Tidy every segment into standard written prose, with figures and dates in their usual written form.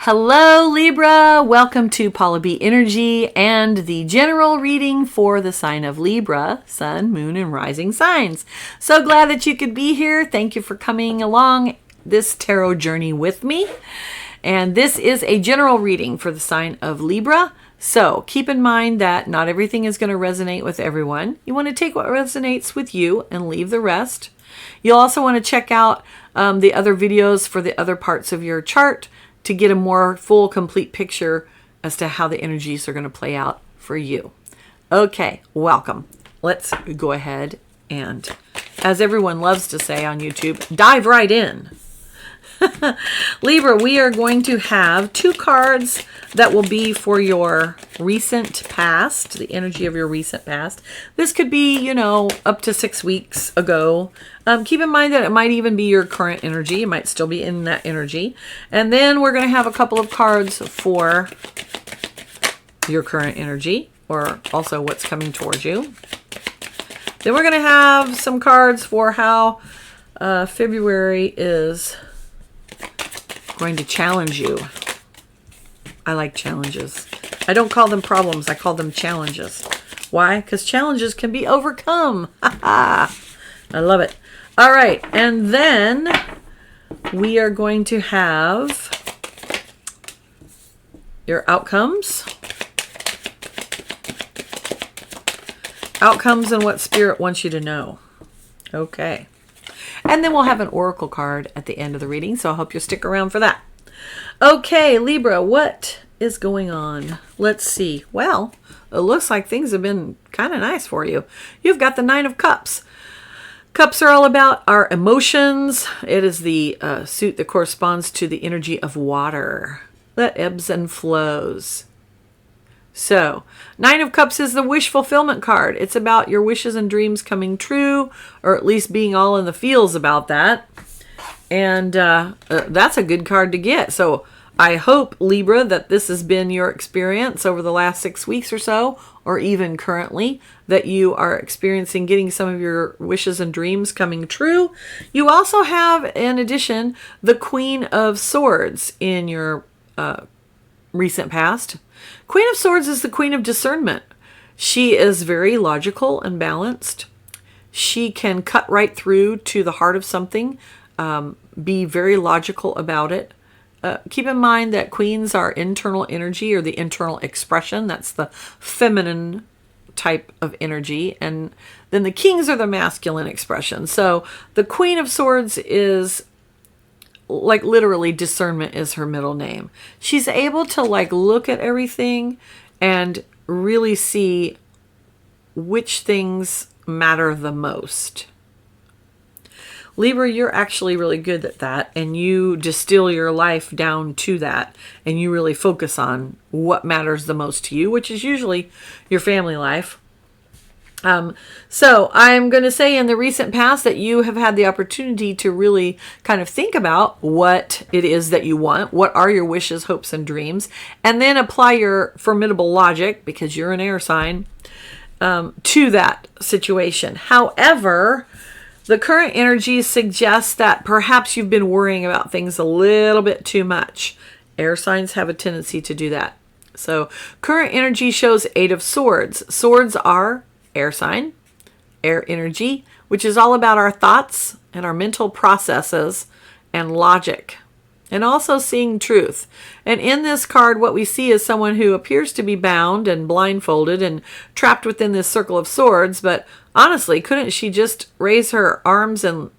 Hello, Libra. Welcome to Paula B Energy and the general reading for the sign of Libra, sun, moon, and rising signs. So glad that you could be here. Thank you for coming along this tarot journey with me. And this is a general reading for the sign of Libra. So keep in mind that not everything is going to resonate with everyone. You want to take what resonates with you and leave the rest. You'll also want to check out the other videos for the other parts of your chart to get a more full, complete picture as to how the energies are going to play out for you. Okay, welcome. Let's go ahead and, as everyone loves to say on YouTube, dive right in. Libra, we are going to have two cards that will be for your recent past, the energy of your recent past. This could be, up to 6 weeks ago. Keep in mind that it might even be your current energy. You might still be in that energy. And then we're going to have a couple of cards for your current energy, or also what's coming towards you. Then we're going to have some cards for how February is going to challenge you. I like challenges. I don't call them problems. I call them challenges. Why? Because challenges can be overcome. I love it. All right. And then we are going to have your outcomes. Outcomes and what Spirit wants you to know. Okay. And then we'll have an oracle card at the end of the reading, so I hope you'll stick around for that. Okay, Libra, what is going on? Let's see. Well, it looks like things have been kind of nice for you. You've got the Nine of Cups. Cups are all about our emotions. It is the suit that corresponds to the energy of water that ebbs and flows. So, Nine of Cups is the wish fulfillment card. It's about your wishes and dreams coming true, or at least being all in the feels about that. And that's a good card to get. So, I hope, Libra, that this has been your experience over the last 6 weeks or so, or even currently, that you are experiencing getting some of your wishes and dreams coming true. You also have, in addition, the Queen of Swords in your recent past. Queen of Swords is the Queen of Discernment. She is very logical and balanced. She can cut right through to the heart of something, be very logical about it. Keep in mind that queens are internal energy, or the internal expression. That's the feminine type of energy. And then the kings are the masculine expression. So the Queen of Swords is like literally discernment is her middle name. She's able to look at everything and really see which things matter the most. Libra, you're actually really good at that, and you distill your life down to that, and you really focus on what matters the most to you, which is usually your family life. So I'm going to say in the recent past that you have had the opportunity to really kind of think about what it is that you want. What are your wishes, hopes, and dreams? And then apply your formidable logic, because you're an air sign, to that situation. However, the current energy suggests that perhaps you've been worrying about things a little bit too much. Air signs have a tendency to do that. So current energy shows Eight of Swords. Swords are air sign, air energy, which is all about our thoughts and our mental processes and logic, and also seeing truth. And in this card, what we see is someone who appears to be bound and blindfolded and trapped within this circle of swords. But honestly, couldn't she just raise her arms and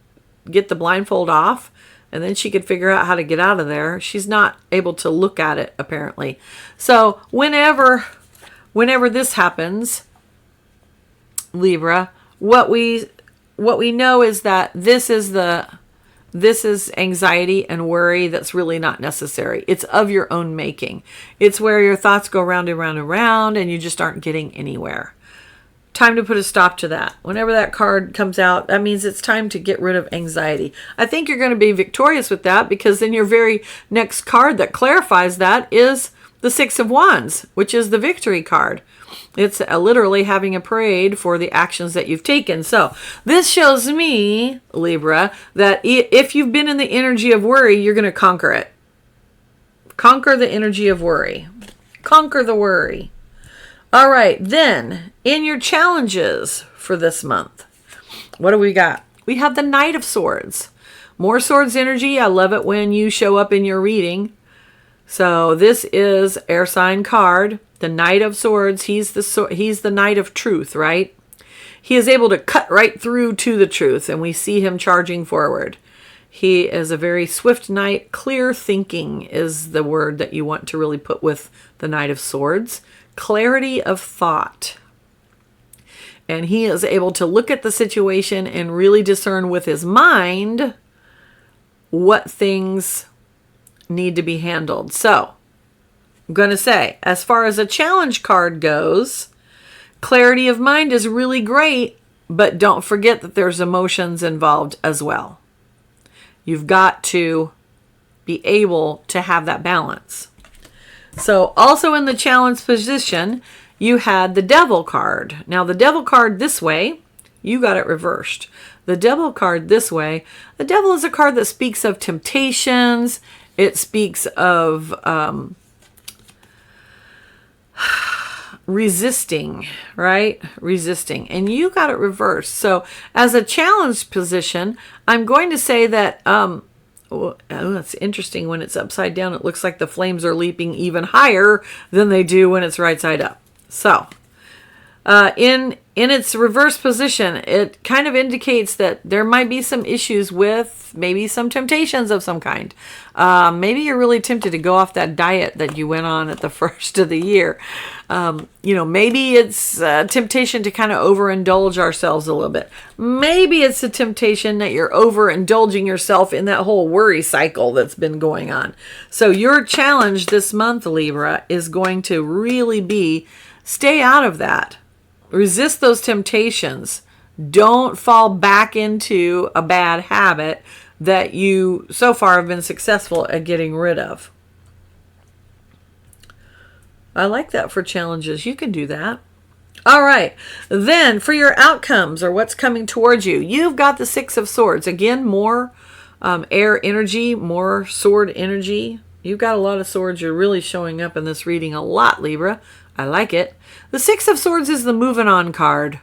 get the blindfold off? And then she could figure out how to get out of there. She's not able to look at it, apparently. So whenever this happens, Libra, what we know is that this is anxiety and worry that's really not necessary. It's of your own making. It's where your thoughts go round and round and round, and you just aren't getting anywhere. Time to put a stop to that. Whenever that card comes out, that means it's time to get rid of anxiety. I think you're going to be victorious with that, because then your very next card that clarifies that is the Six of Wands, which is the victory card. It's literally having a parade for the actions that you've taken. So this shows me, Libra, that if you've been in the energy of worry, you're going to conquer it. Conquer the energy of worry. Conquer the worry. All right, then, in your challenges for this month, what do we got? We have the Knight of Swords. More swords energy. I love it when you show up in your reading. So this is air sign card. The Knight of Swords. He's the Knight of Truth, right? He is able to cut right through to the truth, and we see him charging forward. He is a very swift knight. Clear thinking is the word that you want to really put with the Knight of Swords. Clarity of thought. And he is able to look at the situation and really discern with his mind what things need to be handled. So, I'm going to say, as far as a challenge card goes, clarity of mind is really great, but don't forget that there's emotions involved as well. You've got to be able to have that balance. So, also in the challenge position, you had the Devil card. Now, the Devil card this way, you got it reversed. The Devil card this way, the Devil is a card that speaks of temptations. It speaks of resisting, right? Resisting. And you got it reversed. So as a challenge position, I'm going to say that, that's interesting. When it's upside down, it looks like the flames are leaping even higher than they do when it's right side up. So in its reverse position, it kind of indicates that there might be some issues with maybe some temptations of some kind. Maybe you're really tempted to go off that diet that you went on at the first of the year. Maybe it's a temptation to kind of overindulge ourselves a little bit. Maybe it's a temptation that you're overindulging yourself in that whole worry cycle that's been going on. So your challenge this month, Libra, is going to really be stay out of that. Resist those temptations. Don't fall back into a bad habit that you so far have been successful at getting rid of. I like that for challenges. You can do that. All right. Then for your outcomes or what's coming towards you, you've got the Six of Swords. Again, more air energy, more sword energy. You've got a lot of swords. You're really showing up in this reading a lot, Libra. I like it. The Six of Swords is the moving on card.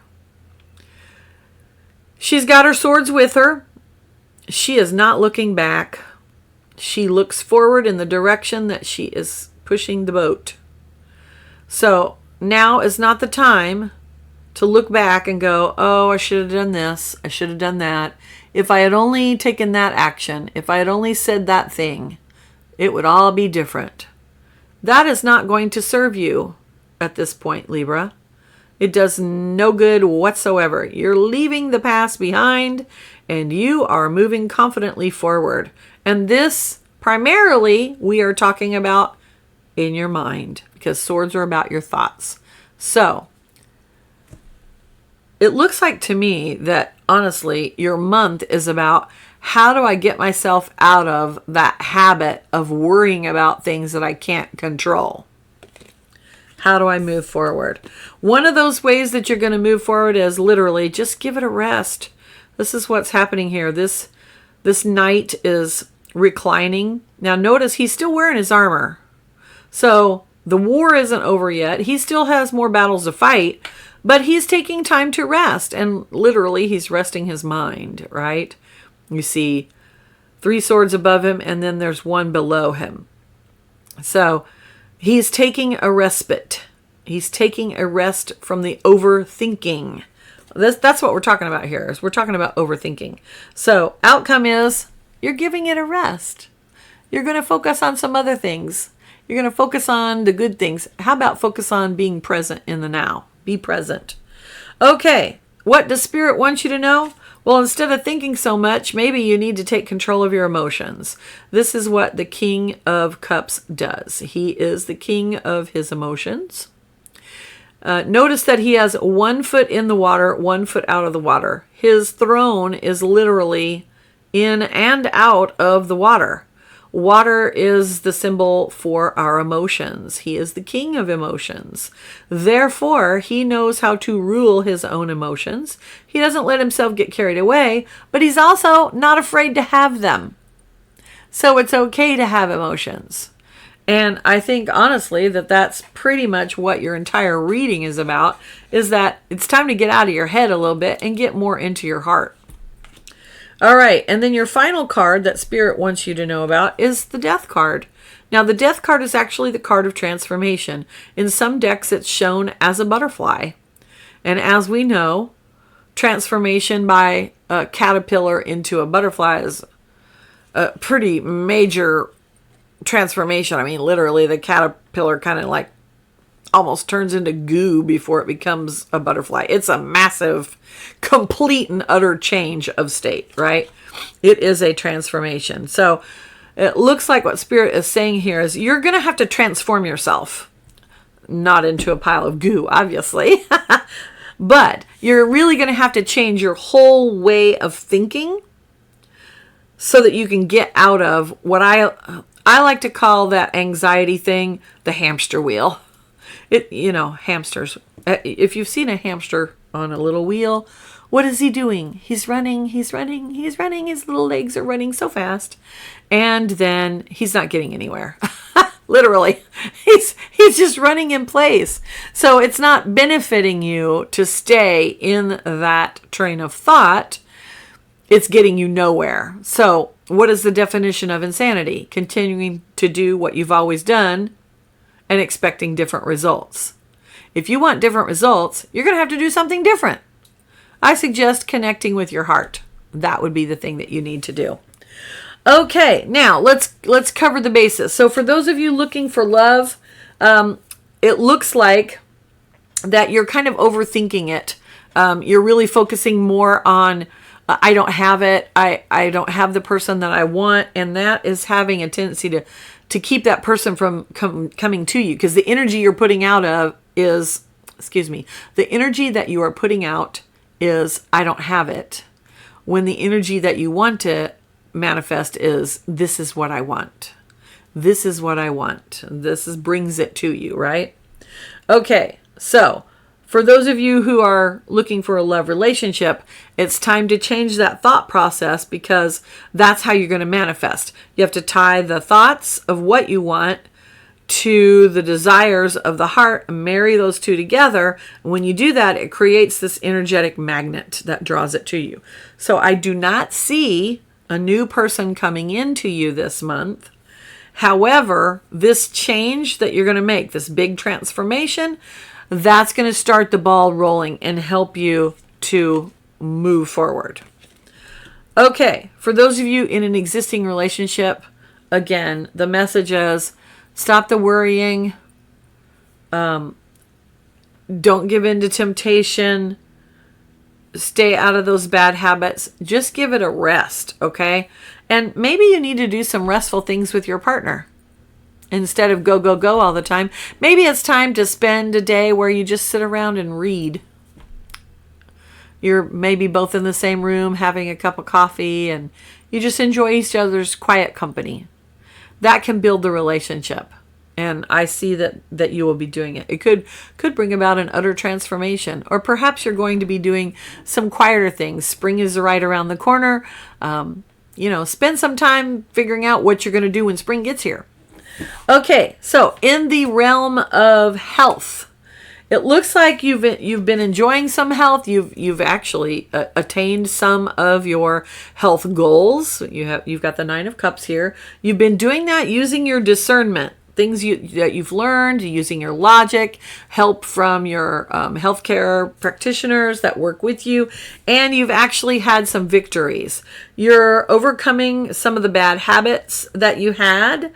She's got her swords with her. She is not looking back. She looks forward in the direction that she is pushing the boat. So now is not the time to look back and go, oh, I should have done this. I should have done that. If I had only taken that action, if I had only said that thing, it would all be different. That is not going to serve you at this point, Libra. It does no good whatsoever. You're leaving the past behind and you are moving confidently forward. And this, primarily, we are talking about in your mind because swords are about your thoughts. So, it looks like to me that, honestly, your month is about how do I get myself out of that habit of worrying about things that I can't control? How do I move forward? One of those ways that you're going to move forward is literally just give it a rest. This is what's happening here. This knight is reclining. Now notice he's still wearing his armor. So the war isn't over yet. He still has more battles to fight, but he's taking time to rest. And literally he's resting his mind, right? You see 3 swords above him and then there's 1 below him. So he's taking a respite. He's taking a rest from the overthinking. That's what we're talking about here. Is we're talking about overthinking. So outcome is you're giving it a rest. You're going to focus on some other things. You're going to focus on the good things. How about focus on being present in the now? Be present. Okay. What does Spirit want you to know? Well, instead of thinking so much, maybe you need to take control of your emotions. This is what the King of Cups does. He is the king of his emotions. Notice that he has 1 foot in the water, 1 foot out of the water. His throne is literally in and out of the water. Water is the symbol for our emotions. He is the king of emotions. Therefore, he knows how to rule his own emotions. He doesn't let himself get carried away, but he's also not afraid to have them. So it's okay to have emotions. And I think honestly that that's pretty much what your entire reading is about, is that it's time to get out of your head a little bit and get more into your heart. All right, and then your final card that Spirit wants you to know about is the Death card. Now, the Death card is actually the card of transformation. In some decks, it's shown as a butterfly. And as we know, transformation by a caterpillar into a butterfly is a pretty major transformation. I mean, literally, the caterpillar kind of like almost turns into goo before it becomes a butterfly. It's a massive, complete and utter change of state, right? It is a transformation. So it looks like what Spirit is saying here is you're going to have to transform yourself, not into a pile of goo, obviously, but you're really going to have to change your whole way of thinking so that you can get out of what I like to call that anxiety thing, the hamster wheel. Hamsters. If you've seen a hamster on a little wheel, what is he doing? He's running, he's running, he's running. His little legs are running so fast. And then he's not getting anywhere. Literally. He's just running in place. So it's not benefiting you to stay in that train of thought. It's getting you nowhere. So what is the definition of insanity? Continuing to do what you've always done and expecting different results. If you want different results, you're going to have to do something different. I suggest connecting with your heart. That would be the thing that you need to do. Okay, now let's cover the bases. So for those of you looking for love, it looks like that you're kind of overthinking it. You're really focusing more on, I don't have it. I don't have the person that I want. And that is having a tendency to keep that person from coming to you, because the energy you're putting out the energy that you are putting out is, I don't have it. When the energy that you want to manifest is, this is what I want. This is what I want. Brings it to you, right? Okay, so for those of you who are looking for a love relationship, it's time to change that thought process, because that's how you're going to manifest. You have to tie the thoughts of what you want to the desires of the heart and marry those two together. And when you do that, it creates this energetic magnet that draws it to you. So I do not see a new person coming into you this month. However, this change that you're going to make, this big transformation, that's going to start the ball rolling and help you to move forward. Okay, for those of you in an existing relationship, again, the message is stop the worrying. Don't give in to temptation. Stay out of those bad habits. Just give it a rest, okay? And maybe you need to do some restful things with your partner. Instead of go, go, go all the time, maybe it's time to spend a day where you just sit around and read. You're maybe both in the same room having a cup of coffee and you just enjoy each other's quiet company. That can build the relationship. And I see that you will be doing it. It could bring about an utter transformation. Or perhaps you're going to be doing some quieter things. Spring is right around the corner. Spend some time figuring out what you're going to do when spring gets here. Okay, so in the realm of health, it looks like you've been enjoying some health. You've actually attained some of your health goals. You've got the 9 of Cups here. You've been doing that using your discernment, things that you've learned, using your logic, help from your healthcare practitioners that work with you, and you've actually had some victories. You're overcoming some of the bad habits that you had.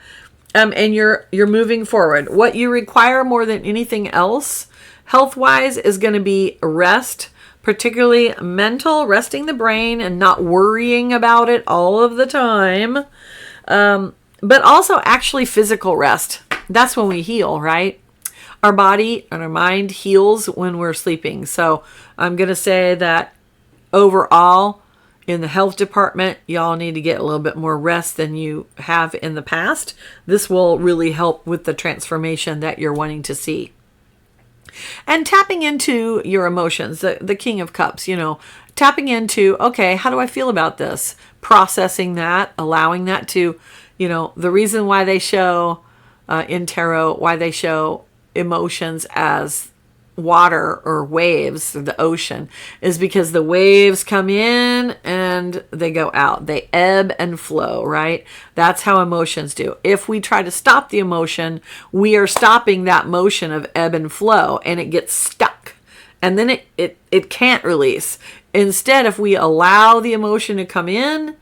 And you're moving forward. What you require more than anything else, health-wise, is going to be rest, particularly mental, resting the brain and not worrying about it all of the time. But also actually physical rest. That's when we heal, right? Our body and our mind heals when we're sleeping. So I'm going to say that overall, in the health department, y'all need to get a little bit more rest than you have in the past. This will really help with the transformation that you're wanting to see. And tapping into your emotions, the King of Cups, tapping into, okay, how do I feel about this? Processing that, allowing that to, the reason why they show in tarot, why they show emotions as water or waves, or the ocean, is because the waves come in and they go out. They ebb and flow, right? That's how emotions do. If we try to stop the emotion, we are stopping that motion of ebb and flow, and it gets stuck. And then it can't release. Instead, if we allow the emotion to come in,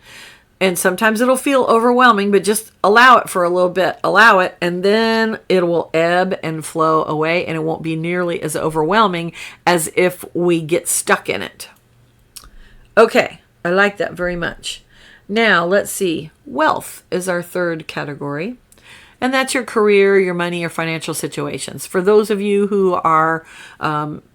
and sometimes it'll feel overwhelming, but just allow it for a little bit. Allow it, and then it will ebb and flow away, and it won't be nearly as overwhelming as if we get stuck in it. Okay, I like that very much. Now, let's see. Wealth is our third category, and that's your career, your money, your financial situations. For those of you who are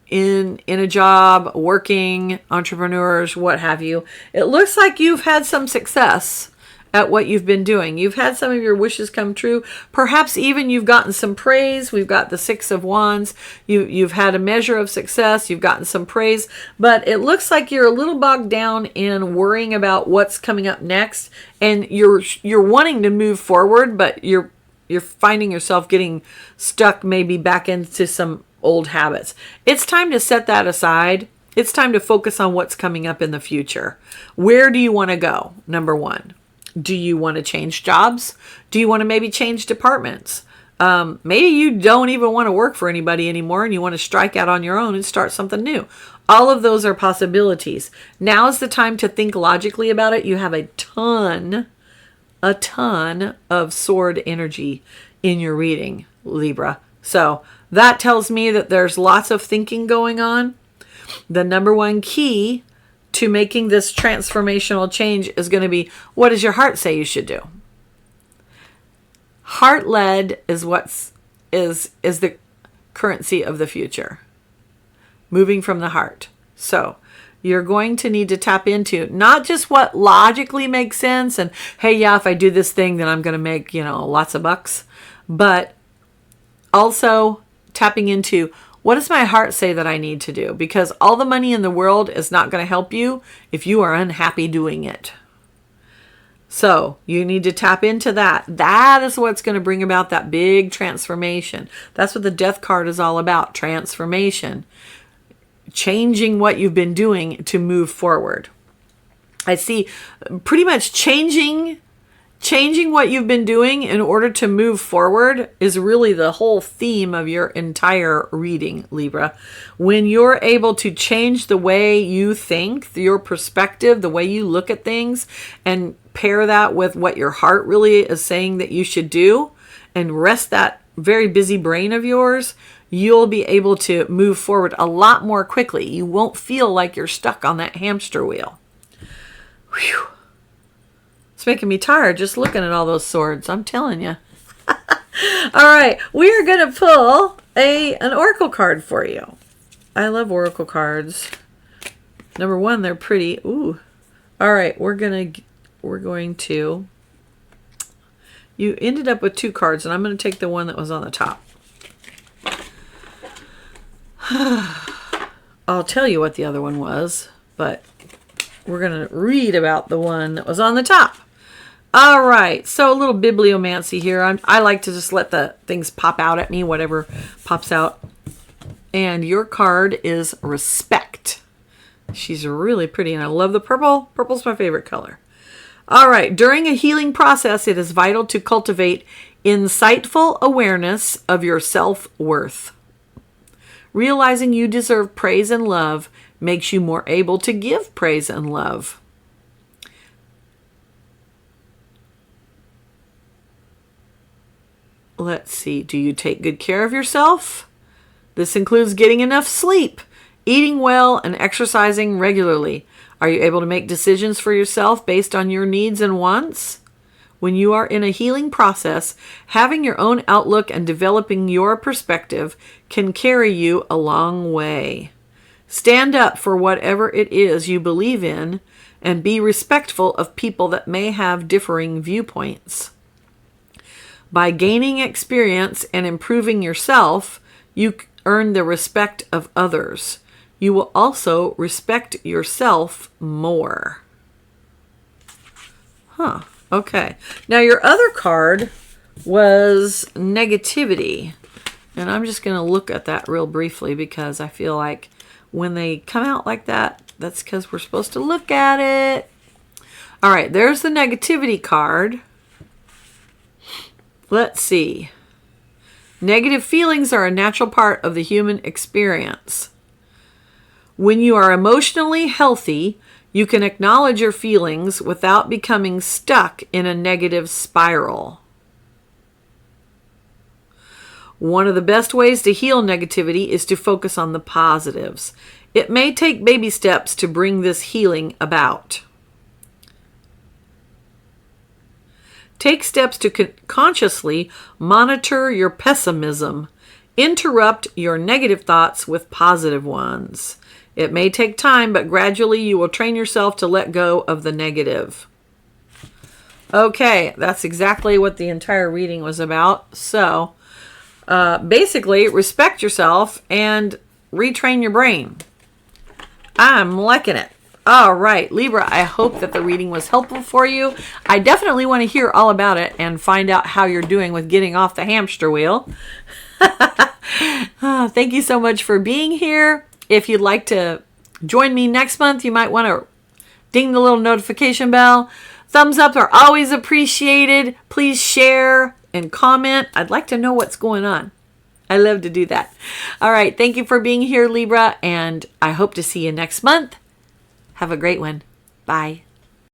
in a job, working, entrepreneurs, what have you, it looks like you've had some success at what you've been doing. You've had some of your wishes come true. Perhaps even you've gotten some praise. We've got the Six of Wands. You've had a measure of success. You've gotten some praise, but it looks like you're a little bogged down in worrying about what's coming up next, and you're wanting to move forward, but you're finding yourself getting stuck maybe back into some old habits. It's time to set that aside. It's time to focus on what's coming up in the future. Where do you want to go? Number one, do you want to change jobs? Do you want to maybe change departments? Maybe you don't even want to work for anybody anymore and you want to strike out on your own and start something new. All of those are possibilities. Now is the time to think logically about it. You have a ton of sword energy in your reading, Libra. So that tells me that there's lots of thinking going on. The number one key to making this transformational change is going to be, what does your heart say you should do? Heart-led is the currency of the future. Moving from the heart. So you're going to need to tap into not just what logically makes sense and, hey, yeah, if I do this thing, then I'm going to make, lots of bucks. But also tapping into, what does my heart say that I need to do? Because all the money in the world is not going to help you if you are unhappy doing it. So you need to tap into that. That is what's going to bring about that big transformation. That's what the Death card is all about. Transformation. Changing what you've been doing to move forward. I see pretty much changing what you've been doing in order to move forward is really the whole theme of your entire reading, Libra. When you're able to change the way you think, your perspective, the way you look at things, and pair that with what your heart really is saying that you should do, and rest that very busy brain of yours, you'll be able to move forward a lot more quickly. You won't feel like you're stuck on that hamster wheel. Whew. It's making me tired just looking at all those swords. I'm telling you. All right. We are going to pull an oracle card for you. I love oracle cards. Number one, they're pretty. Ooh. All right. We're going to. You ended up with two cards, and I'm going to take the one that was on the top. I'll tell you what the other one was, but we're going to read about the one that was on the top. All right, so a little bibliomancy here. I like to just let the things pop out at me, whatever pops out. And your card is Respect. She's really pretty, and I love the purple. Purple's my favorite color. All right, during a healing process, it is vital to cultivate insightful awareness of your self-worth. Realizing you deserve praise and love makes you more able to give praise and love. Let's see. Do you take good care of yourself? This includes getting enough sleep, eating well, and exercising regularly. Are you able to make decisions for yourself based on your needs and wants? When you are in a healing process, having your own outlook and developing your perspective can carry you a long way. Stand up for whatever it is you believe in and be respectful of people that may have differing viewpoints. By gaining experience and improving yourself, you earn the respect of others. You will also respect yourself more. Okay. Now your other card was negativity. And I'm just going to look at that real briefly because I feel like when they come out like that, that's because we're supposed to look at it. All right, there's the negativity card. Let's see. Negative feelings are a natural part of the human experience. When you are emotionally healthy, you can acknowledge your feelings without becoming stuck in a negative spiral. One of the best ways to heal negativity is to focus on the positives. It may take baby steps to bring this healing about. Take steps to consciously monitor your pessimism. Interrupt your negative thoughts with positive ones. It may take time, but gradually you will train yourself to let go of the negative. Okay, that's exactly what the entire reading was about. So, basically, respect yourself and retrain your brain. I'm liking it. All right, Libra, I hope that the reading was helpful for you. I definitely want to hear all about it and find out how you're doing with getting off the hamster wheel. Thank you so much for being here. If you'd like to join me next month, you might want to ding the little notification bell. Thumbs up are always appreciated. Please share and comment. I'd like to know what's going on. I love to do that. All right. Thank you for being here, Libra, and I hope to see you next month. Have a great one. Bye.